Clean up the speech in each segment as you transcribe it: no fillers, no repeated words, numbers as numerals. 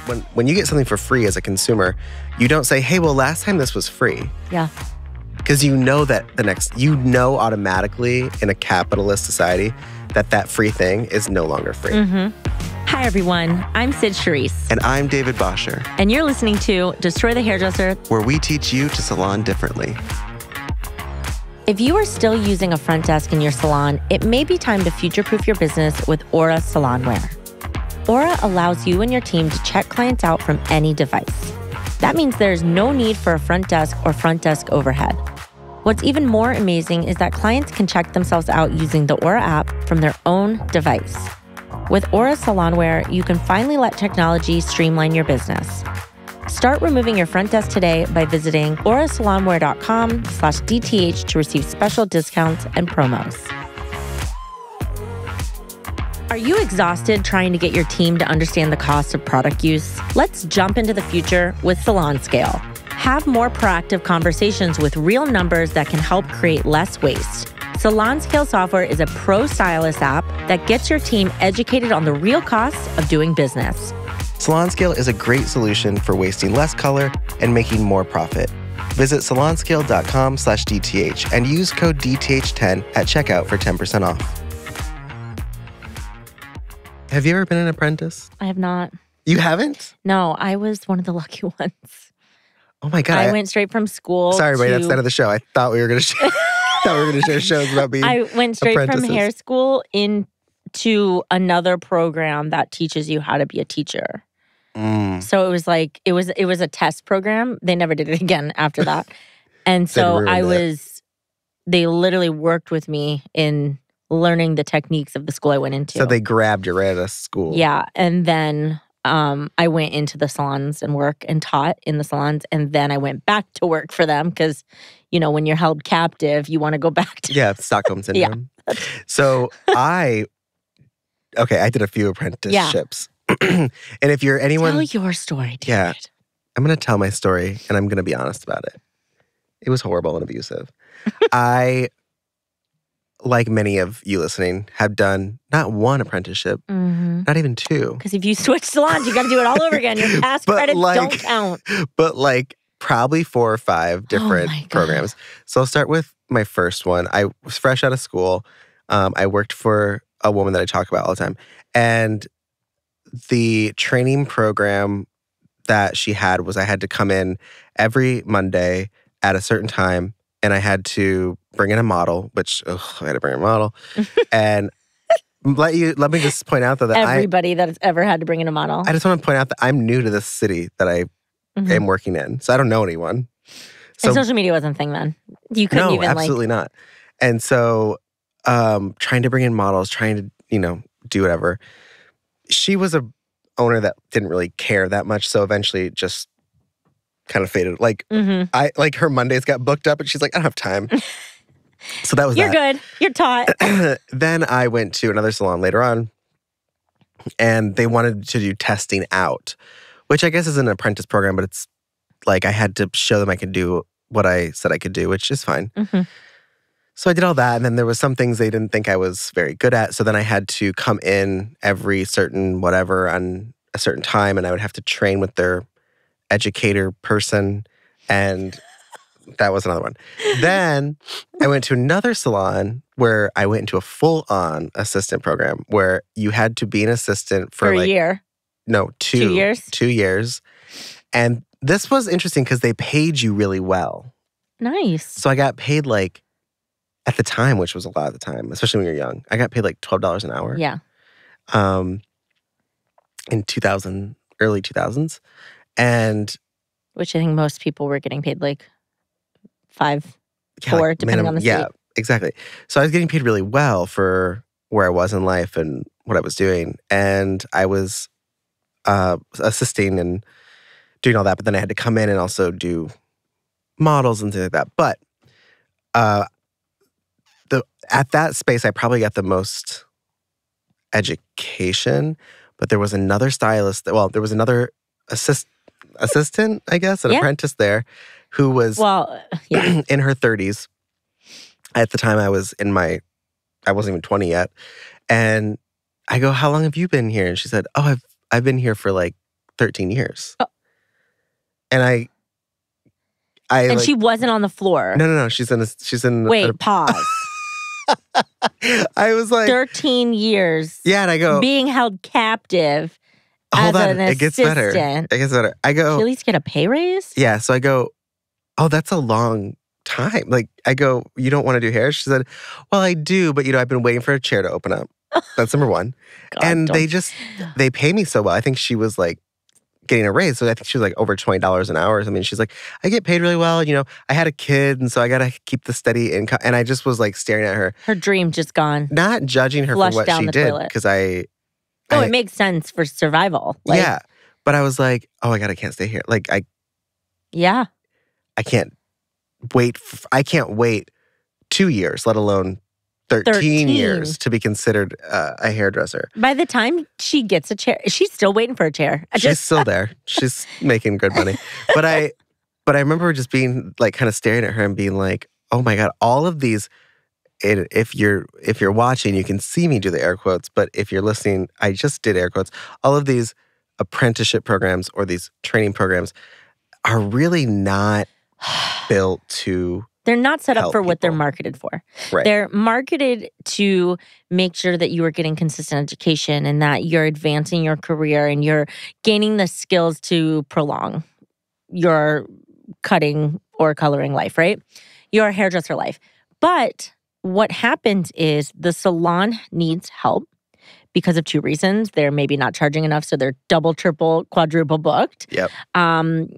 when you get something for free as a consumer, you don't say, hey, well, last time this was free. Yeah. Because you know that automatically in a capitalist society that free thing is no longer free. Hi, everyone. I'm Cyd Charisse. And I'm David Bosher. And you're listening to Destroy the Hairdresser, where we teach you to salon differently. If you are still using a front desk in your salon, it may be time to future-proof your business with Aura Salonware. Aura allows you and your team to check clients out from any device. That means there's no need for a front desk or front desk overhead. What's even more amazing is that clients can check themselves out using the Aura app from their own device. With Aura Salonware, you can finally let technology streamline your business. Start removing your front desk today by visiting aurasalonware.com/DTH to receive special discounts and promos. Are you exhausted trying to get your team to understand the cost of product use? Let's jump into the future with Salon Scale. Have more proactive conversations with real numbers that can help create less waste. Salon Scale software is a pro stylist app that gets your team educated on the real costs of doing business. Salon Scale is a great solution for wasting less color and making more profit. Visit salonscale.com/DTH and use code DTH10 at checkout for 10% off. Have you ever been an apprentice? I have not. You haven't? No, I was one of the lucky ones. Oh my God. I went straight from school. Sorry, everybody, that's the end of the show. I thought we were going to share shows about being I went straight from apprentices. hair school into another program that teaches you how to be a teacher. So it was like, it was a test program. They never did it again after that. And so they literally worked with me in learning the techniques of the school I went into. So they grabbed you right out of school. Yeah. And then I went into the salons and work and taught in the salons. And then I went back to work for them because, you know, when you're held captive, you want to go back to... Yeah, Stockholm Syndrome. Yeah. So I did a few apprenticeships. And if you're anyone... Tell your story, David. Yeah. I'm going to tell my story and I'm going to be honest about it. It was horrible and abusive. I, like many of you listening, have done not one apprenticeship, not even two. Because if you switch salons, you got to do it all over again. Your past credits don't count. But like probably 4 or 5 different programs. So I'll start with my first one. I was fresh out of school. I worked for a woman that I talk about all the time. And the training program that she had was I had to come in every Monday at a certain time and I had to bring in a model, which I had to bring a model. And let me just point out that everybody that has ever had to bring in a model. I just want to point out that I'm new to this city that I am working in. So I don't know anyone. So, and social media wasn't a thing then. You couldn't even absolutely not. And so trying to bring in models, trying to, do whatever. She was a owner that didn't really care that much, so eventually it just kind of faded. Like her Mondays got booked up, and she's like, "I don't have time." So that was You're good. You're taught. Then I went to another salon later on, and they wanted to do testing out, which I guess is an apprentice program, but it's like I had to show them I could do what I said I could do, which is fine. So I did all that, and then there was some things they didn't think I was very good at. So then I had to come in every certain whatever on a certain time, and I would have to train with their educator person, and that was another one. Then I went to another salon where I went into a full-on assistant program where you had to be an assistant for a year. No, 2 years. 2 years. And this was interesting because they paid you really well. Nice. So I got paid like, at the time, which was a lot at the time, especially when you're young, I got paid like $12 an hour. Yeah. In early 2000s. And which I think most people were getting paid like 5, 4, depending on the state. Yeah, exactly. So I was getting paid really well for where I was in life and what I was doing. And I was assisting and doing all that. But then I had to come in and also do models and things like that. But at that space, I probably got the most education. But there was another stylist. There was another assistant, I guess, an apprentice there, who was in her 30s. At the time, I wasn't even 20 yet. And I go, "How long have you been here?" And she said, "Oh, I've been here for like 13 years. Oh. And I And like, she wasn't on the floor. No. She's in Wait, pause. I was like 13 years. Yeah, and I go being held captive hold as on, an it gets better. assistant. It gets better. I Did you go at least get a pay raise? Yeah, so I go, oh, that's a long time. Like, I go, you don't want to do hair? She said, well, I do, but I've been waiting for a chair to open up. That's number one. God, and they pay me so well. I think she was like getting a raise. So I think she was like over $20 an hour. I mean, she's like, I get paid really well. I had a kid, and so I got to keep the steady income. And I just was like staring at her. Her dream just gone. Not judging her for what she did. Because it makes sense for survival. Yeah. But I was like, oh my God, I can't stay here. Like, I can't wait. I can't wait 2 years, let alone 13 years to be considered a hairdresser. By the time she gets a chair, she's still waiting for a chair. She's still there. She's making good money. But I remember just being like kind of staring at her and being like, oh my God, all of these, if you're watching, you can see me do the air quotes, but if you're listening, I just did air quotes. All of these apprenticeship programs or these training programs are really not built to They're not set up for what they're people. marketed for. Right. They're marketed to make sure that you are getting consistent education and that you're advancing your career and you're gaining the skills to prolong your cutting or coloring life, right? Your hairdresser life. But what happens is the salon needs help because of two reasons. They're maybe not charging enough, so they're double, triple, quadruple booked. Yep.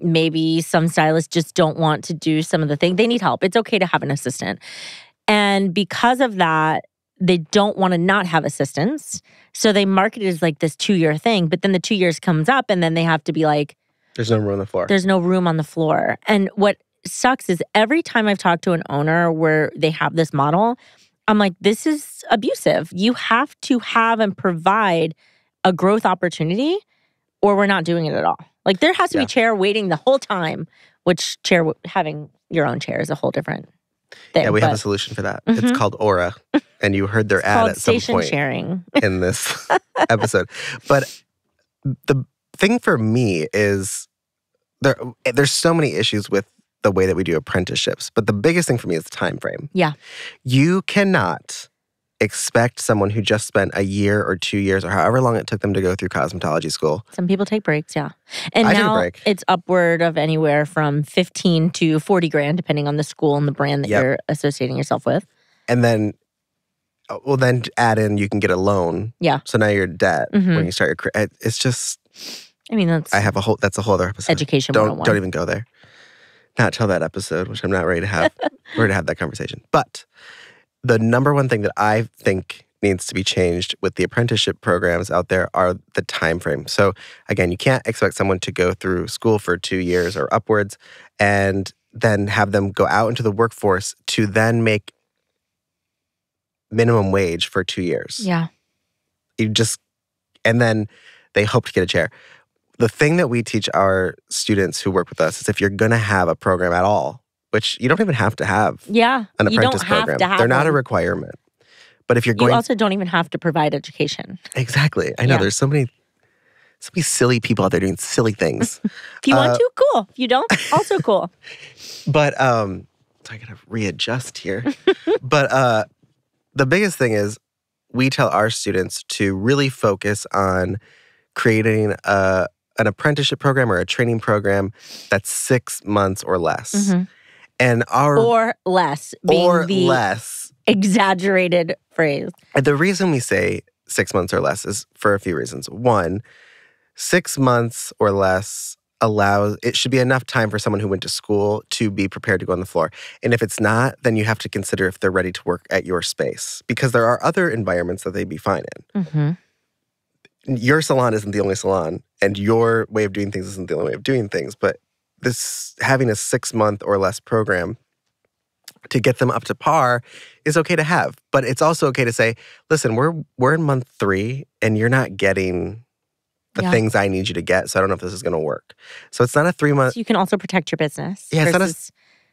Maybe some stylists just don't want to do some of the things. They need help. It's okay to have an assistant. And because of that, they don't want to not have assistants. So they market it as like this 2-year thing. But then the 2 years comes up and then they have to be like, there's no room on the floor. There's no room on the floor. And what sucks is every time I've talked to an owner where they have this model, I'm like, this is abusive. You have to have and provide a growth opportunity or we're not doing it at all. Like there has to be chair waiting the whole time, which having your own chair is a whole different thing. Yeah, we have a solution for that. It's called Aura. And you heard their ad at some point station sharing in this episode. But the thing for me is there's so many issues with the way that we do apprenticeships. But the biggest thing for me is the time frame. Yeah. You cannot expect someone who just spent a year or 2 years or however long it took them to go through cosmetology school. Some people take breaks, yeah. And I now take a break. It's upward of anywhere from 15 to 40 grand, depending on the school and the brand that you're associating yourself with. And then, then add in, you can get a loan. Yeah. So now you're in debt when you start your career. It's just, I mean, that's a whole other episode. Education Don't 101. even go there. Not till that episode, which I'm not ready to have. We're ready to have that conversation. But the number one thing that I think needs to be changed with the apprenticeship programs out there are the time frame. So again, you can't expect someone to go through school for 2 years or upwards and then have them go out into the workforce to then make minimum wage for 2 years. Yeah. And then they hope to get a chair. The thing that we teach our students who work with us is if you're going to have a program at all, which you don't even have to have an apprentice program. They're not a requirement. But if you're going... You also don't even have to provide education. Exactly. I know. There's so many silly people out there doing silly things. If you want to, cool. If you don't, also cool. But, so I got to readjust here. But the biggest thing is we tell our students to really focus on creating an apprenticeship program or a training program that's 6 months or less. And or less being less exaggerated phrase. And the reason we say 6 months or less is for a few reasons. One, 6 months or less it should be enough time for someone who went to school to be prepared to go on the floor. And if it's not, then you have to consider if they're ready to work at your space because there are other environments that they'd be fine in. Your salon isn't the only salon, and your way of doing things isn't the only way of doing things. But having a 6 month or less program to get them up to par is okay to have. But it's also okay to say, listen, we're in month 3, and you're not getting the things I need you to get. So I don't know if this is going to work. So it's not a 3 month. So you can also protect your business. Yeah,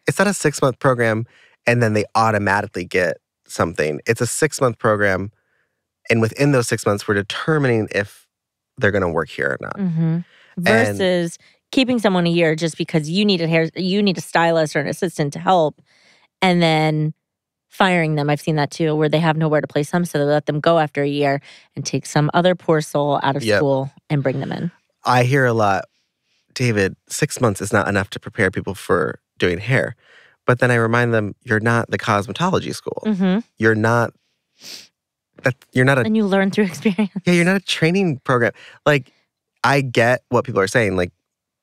it's not a 6 month program, and then they automatically get something. It's a 6 month program. And within those 6 months, we're determining if they're going to work here or not. versus keeping someone a year just because you need a stylist or an assistant to help, and then firing them. I've seen that too, where they have nowhere to place them, so they let them go after a year and take some other poor soul out of school and bring them in. I hear a lot, David, 6 months is not enough to prepare people for doing hair. But then I remind them, you're not the cosmetology school. Mm-hmm. You're not and you learn through experience. Yeah, you're not a training program. Like, I get what people are saying. Like,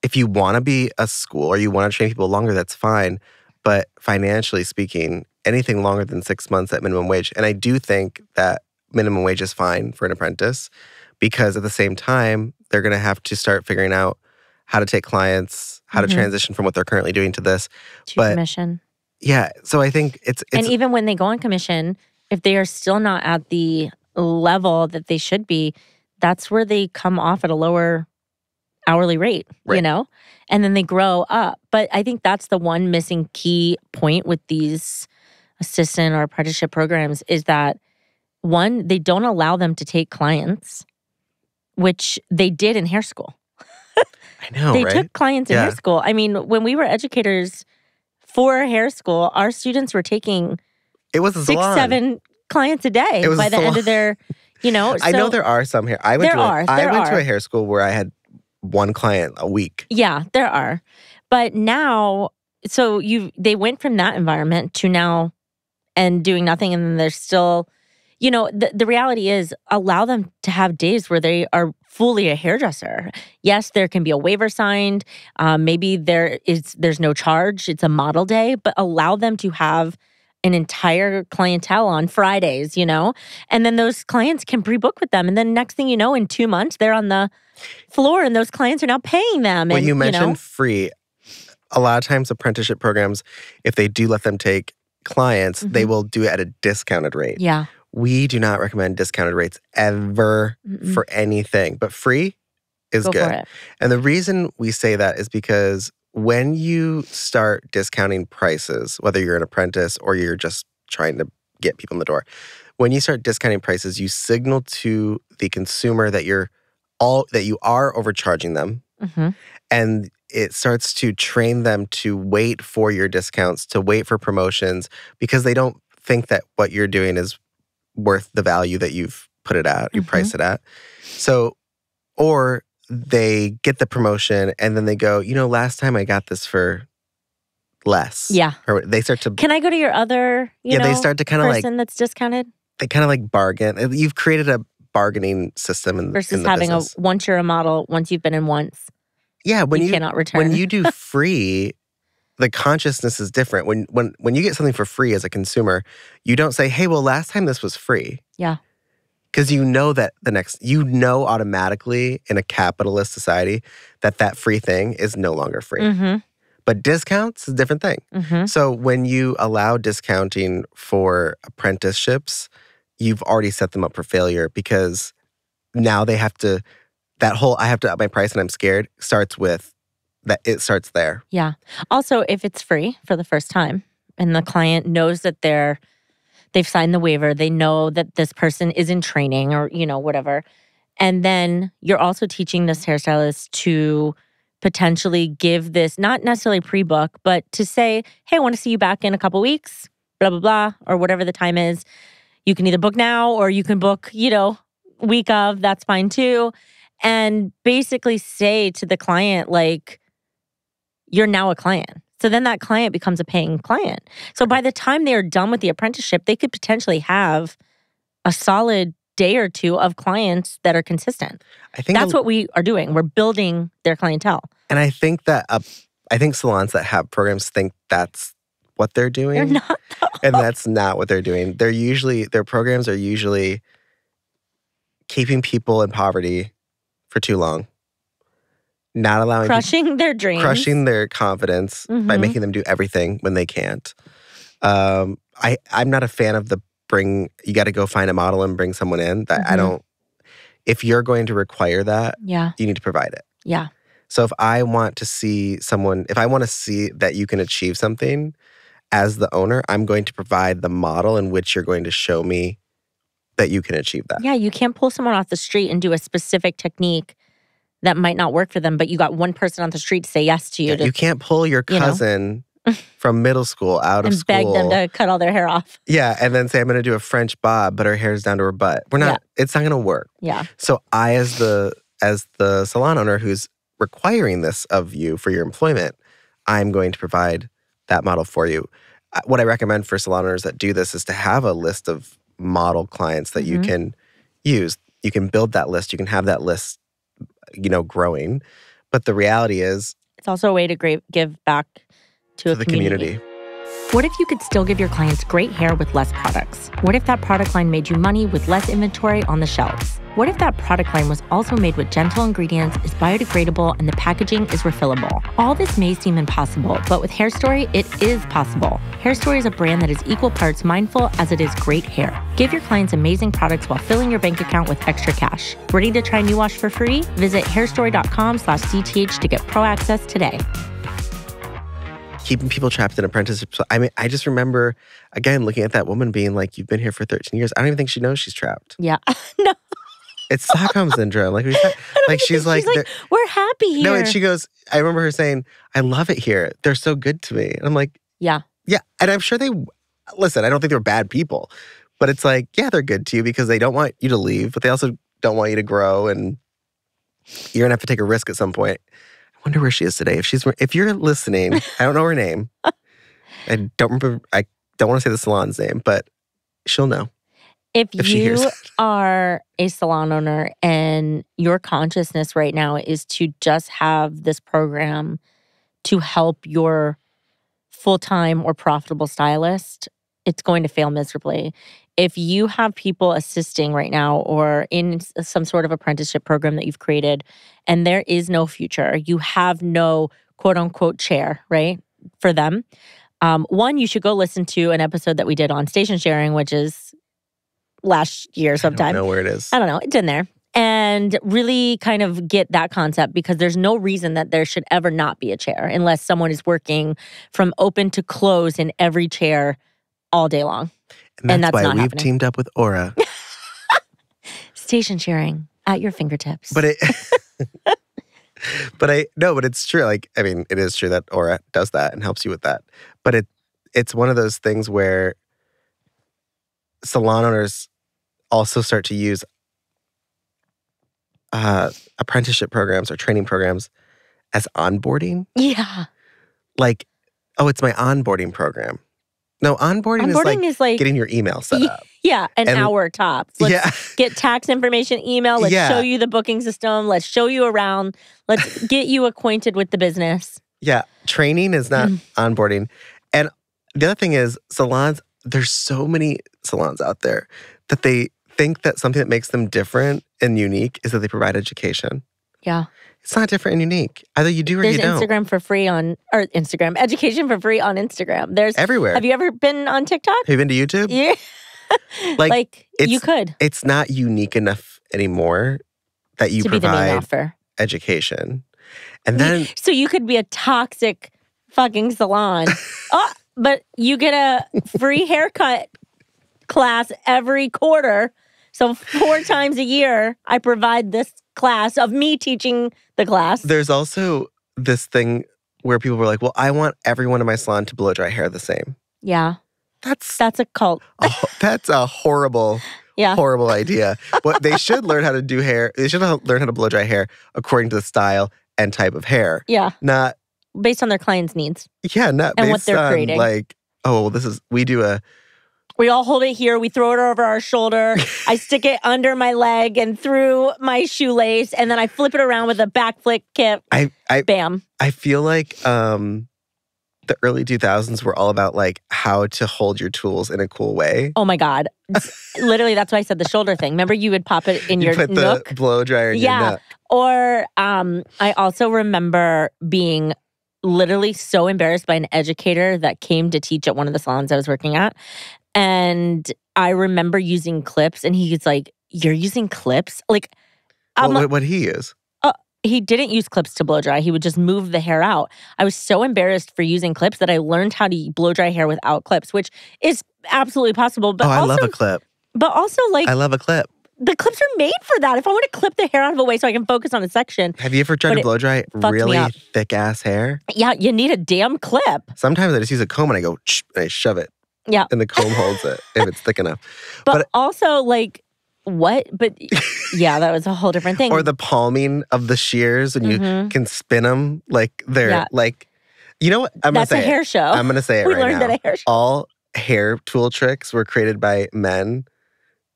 if you want to be a school or you want to train people longer, that's fine. But financially speaking, anything longer than 6 months at minimum wage. And I do think that minimum wage is fine for an apprentice, because at the same time, they're going to have to start figuring out how to take clients, how to transition from what they're currently doing to this. To commission. Yeah. So I think it's... And even when they go on commission, if they are still not at the level that they should be, that's where they come off at a lower hourly rate, right. you know? And then they grow up. But I think that's the one missing key point with these assistant or apprenticeship programs is that, one, they don't allow them to take clients, which they did in hair school. I know, They right? took clients in hair school. I mean, when we were educators for hair school, our students were taking it was a 6, salon. 7 clients a day by the end of their, you know. So I know there are some hair. I went to a hair school where I had one client a week. Yeah, there are. But now, so they went from that environment to now and doing nothing, and then they're still, you know, the reality is allow them to have days where they are fully a hairdresser. Yes, there can be a waiver signed. Maybe there's no charge. It's a model day, but allow them to have an entire clientele on Fridays, you know? And then those clients can pre-book with them. And then next thing you know, in 2 months, they're on the floor and those clients are now paying them. Well, and, you mentioned free. A lot of times apprenticeship programs, if they do let them take clients, they will do it at a discounted rate. Yeah. We do not recommend discounted rates ever for anything, but free is good. For it. And the reason we say that is because when you start discounting prices, whether you're an apprentice or you're just trying to get people in the door, when you start discounting prices, you signal to the consumer that you are overcharging them, and it starts to train them to wait for your discounts, to wait for promotions, because they don't think that what you're doing is worth the value that you've put it at, you price it at. So, or they get the promotion and then they go, you know, last time I got this for less. Yeah. Or they start to... Can I go to your other, they start to kind of person that's discounted? They kind of like bargain. You've created a bargaining system in versus the having business. Once you're a model, once you've been in once, yeah, when you cannot return. When you do free, the consciousness is different. When you get something for free as a consumer, you don't say, hey, well, last time this was free. Yeah. Because you know that automatically in a capitalist society that free thing is no longer free. But discounts is a different thing. So when you allow discounting for apprenticeships, you've already set them up for failure, because now they have to, I have to up my price and I'm scared, starts with that. It starts there. Yeah. Also, if it's free for the first time and the client knows that they've signed the waiver, they know that this person is in training or, you know, whatever. And then you're also teaching this hairstylist to potentially give this, not necessarily pre-book, but to say, hey, I want to see you back in a couple weeks, blah, blah, blah, or whatever the time is. You can either book now or you can book, you know, week of, that's fine too. And basically say to the client, like, you're now a client. So then that client becomes a paying client. So by the time they are done with the apprenticeship, they could potentially have a solid day or two of clients that are consistent. I think that's what we are doing. We're building their clientele. And I think that salons that have programs think that's what they're doing. They're not, though. And that's not what they're doing. Their programs are usually keeping people in poverty for too long. Not allowing crushing their dreams, crushing their confidence by making them do everything when they can't. I'm not a fan of you got to go find a model and bring someone in. That I don't. If you're going to require that, you need to provide it. Yeah. So if I want to see that you can achieve something as the owner, I'm going to provide the model in which you're going to show me that you can achieve that. Yeah, you can't pull someone off the street and do a specific technique that might not work for them, but you got one person on the street to say yes to you. You can't pull your cousin from middle school out of and school. beg them to cut all their hair off. Yeah, and then say, I'm going to do a French bob, but her hair's down to her butt. We're not, it's not going to work. Yeah. So I, as the salon owner who's requiring this of you for your employment, I'm going to provide that model for you. What I recommend for salon owners that do this is to have a list of model clients that you can use. You can build that list. You can have that list, growing. But the reality is, it's also a way to give back to the community. What if you could still give your clients great hair with less products? What if that product line made you money with less inventory on the shelves? What if that product line was also made with gentle ingredients, is biodegradable, and the packaging is refillable? All this may seem impossible, but with Hair Story, it is possible. Hair Story is a brand that is equal parts mindful as it is great hair. Give your clients amazing products while filling your bank account with extra cash. Ready to try New Wash for free? Visit hairstory.com/DTH to get pro access today. Keeping people trapped in apprenticeships. I mean, I just remember, again, looking at that woman being like, you've been here for 13 years. I don't even think she knows she's trapped. Yeah. No. It's Stockholm Syndrome. She's like, we're happy here. No, and she goes, I remember her saying, I love it here. They're so good to me. And I'm like, yeah. Yeah. And I'm sure listen, I don't think they're bad people. But it's like, yeah, they're good to you because they don't want you to leave, but they also don't want you to grow. And you're going to have to take a risk at some point. I wonder where she is today. If you're listening, I don't know her name. I don't want to say the salon's name, but she'll know. If you are a salon owner and your consciousness right now is to just have this program to help your full-time or profitable stylist, it's going to fail miserably. If you have people assisting right now or in some sort of apprenticeship program that you've created and there is no future, you have no quote-unquote chair, right, for them, one, you should go listen to an episode that we did on station sharing, which is last year sometime. I don't know where it is. I don't know. It's in there. And really kind of get that concept because there's no reason that there should ever not be a chair unless someone is working from open to close in every chair all day long. And that's why we've teamed up with Aura. Station sharing at your fingertips. But it's true. Like, I mean, it is true that Aura does that and helps you with that. But it's one of those things where salon owners also start to use apprenticeship programs or training programs as onboarding. Yeah. Like, oh, it's my onboarding program. No, onboarding is like getting your email set up. Yeah, an hour tops. Let's get tax information email. Let's show you the booking system. Let's show you around. Let's get you acquainted with the business. Yeah, training is not onboarding. And the other thing is salons, there's so many salons out there that they think that something that makes them different and unique is that they provide education. Yeah. It's not different and unique. Either you do or you don't. There's education for free on Instagram. There's everywhere. Have you ever been on TikTok? Have you been to YouTube? Yeah. like you could. It's not unique enough anymore that you provide education. And then so you could be a toxic fucking salon. But you get a free haircut class every quarter. So 4 times a year, I provide this class of me teaching the class. There's also this thing where people were like, well, I want everyone in my salon to blow dry hair the same. Yeah. That's a cult. That's a horrible, horrible idea. But they should learn how to do hair. They should learn how to blow dry hair according to the style and type of hair. Yeah. Not based on their clients' needs. Yeah, not and based what they're on creating. Like, oh, we all hold it here. We throw it over our shoulder. I stick it under my leg and through my shoelace, and then I flip it around with a back flick kick. Bam. I feel like the early 2000s were all about like how to hold your tools in a cool way. Oh my God. Literally, that's why I said the shoulder thing. Remember you would pop it in your put nook? The blow dryer in your nook. Or I also remember being literally so embarrassed by an educator that came to teach at one of the salons I was working at. And I remember using clips, and he's like, "You're using clips?" Like, what'd he use? He didn't use clips to blow dry. He would just move the hair out. I was so embarrassed for using clips that I learned how to blow dry hair without clips, which is absolutely possible. But I love a clip. But also, like, I love a clip. the clips are made for that. If I want to clip the hair out of a way so I can focus on a section. Have you ever tried to blow dry really thick ass hair? Yeah, you need a damn clip. Sometimes I just use a comb and I go, and I shove it. Yeah. And the comb holds it if it's thick enough. But also, like, what? But yeah, that was a whole different thing. Or the palming of the shears when you can spin them like they're like, you know what? That's a hair show. I'm going to say it right now. We learned at a hair show. All hair tool tricks were created by men,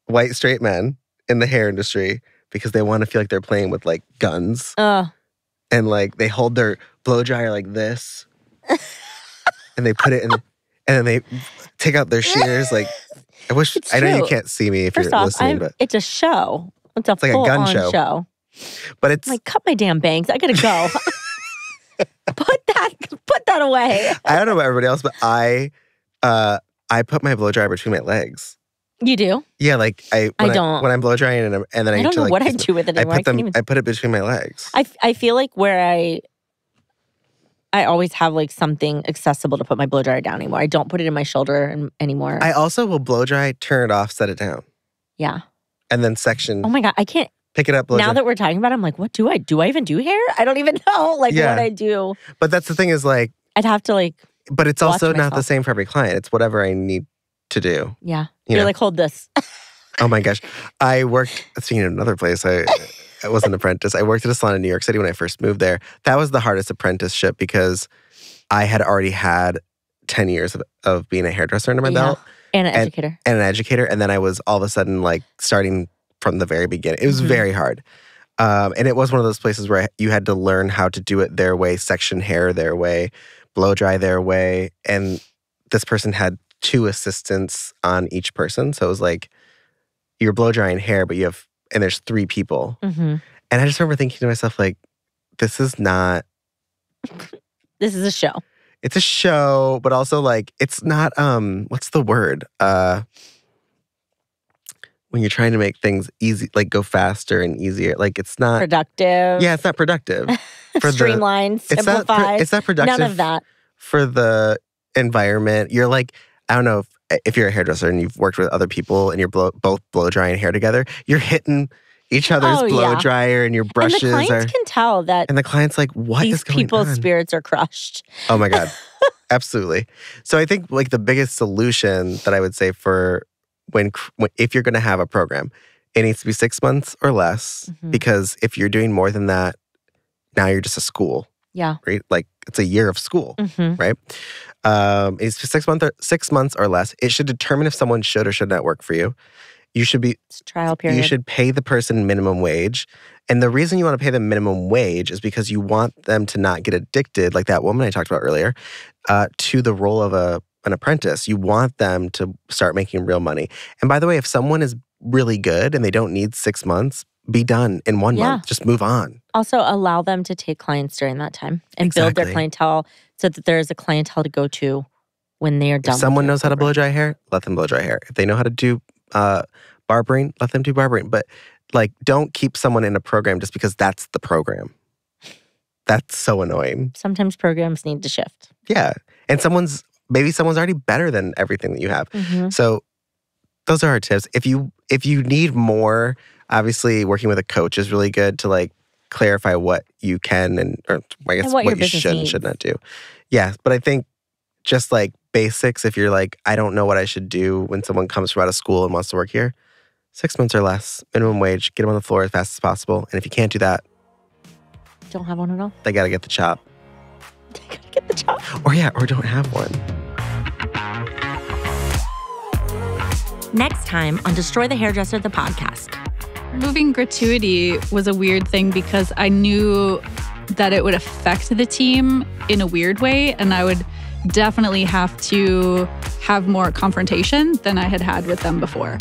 white straight men in the hair industry because they want to feel like they're playing with like guns. And like they hold their blow dryer like this and they put it in, and then they take out their shears. Like, I know you can't see me if you're listening, but it's a show. It's like a gun show. But it's like, cut my damn bangs. I gotta go. Put that away. I don't know about everybody else, but I put my blow dryer between my legs. You do? Yeah, like I don't. When I'm blow drying and then I don't know what I do with it anymore. I put it between my legs. I feel like where I always have like something accessible to put my blow dryer down anymore. I don't put it in my shoulder anymore. I also will blow dry, turn it off, set it down. Yeah. And then section. Oh my God, I can't. Pick it up, blow now dry. That we're talking about it, I'm like, what do I do? I even do hair? I don't even know what I do. But that's the thing is like. I'd have to like. But it's also not the same for every client. It's whatever I need to do. Yeah. You're like, hold this. Oh my gosh. I worked, speaking of another place, I was an apprentice. I worked at a salon in New York City when I first moved there. That was the hardest apprenticeship because I had already had 10 years of being a hairdresser under my belt. And an educator. And an educator. And then I was all of a sudden like starting from the very beginning. It was very hard. And it was one of those places where you had to learn how to do it their way, section hair their way, blow dry their way. And this person had 2 assistants on each person. So it was like, you're blow drying hair, but and there's 3 people. And I just remember thinking to myself, like, this is not. This is a show. It's a show, but also like, it's not, what's the word? When you're trying to make things easy, like go faster and easier. Like it's not. Productive. Yeah, it's not productive. Streamlined, simplified. It's not productive. None of that. For the environment. You're like, I don't know if you're a hairdresser and you've worked with other people and you're both blow drying hair together, you're hitting each other's blow dryer and your brushes. And the clients can tell that. And the client's like, what is going on? These people's spirits are crushed. Oh my God. Absolutely. So I think like the biggest solution that I would say for if you're going to have a program, it needs to be 6 months or less because if you're doing more than that, now you're just a school. Yeah. Right? Like it's a year of school, right? It's 6 months or less. It should determine if someone should or should not work for you. It's trial period. You should pay the person minimum wage. And the reason you want to pay them minimum wage is because you want them to not get addicted, like that woman I talked about earlier, to the role of an apprentice. You want them to start making real money. And by the way, if someone is really good and they don't need 6 months, be done in 1 month. Just move on. Also, allow them to take clients during that time and build their clientele so that there is a clientele to go to when they are done. If someone knows how to blow dry hair, let them blow dry hair. If they know how to do barbering, let them do barbering. But like, don't keep someone in a program just because that's the program. That's so annoying. Sometimes programs need to shift. Yeah. And maybe someone's already better than everything that you have. So those are our tips. If you need more, obviously working with a coach is really good to like clarify what you can or I guess what you should and should not do. Yeah. But I think just like basics, if you're like, I don't know what I should do when someone comes from out of school and wants to work here, 6 months or less, minimum wage, get them on the floor as fast as possible. And if you can't do that, don't have one at all. They got to get the chop. They got to get the chop. Or don't have one. Next time on Destroy the Hairdresser, the podcast. Moving gratuity was a weird thing because I knew that it would affect the team in a weird way, and I would definitely have to have more confrontation than I had with them before.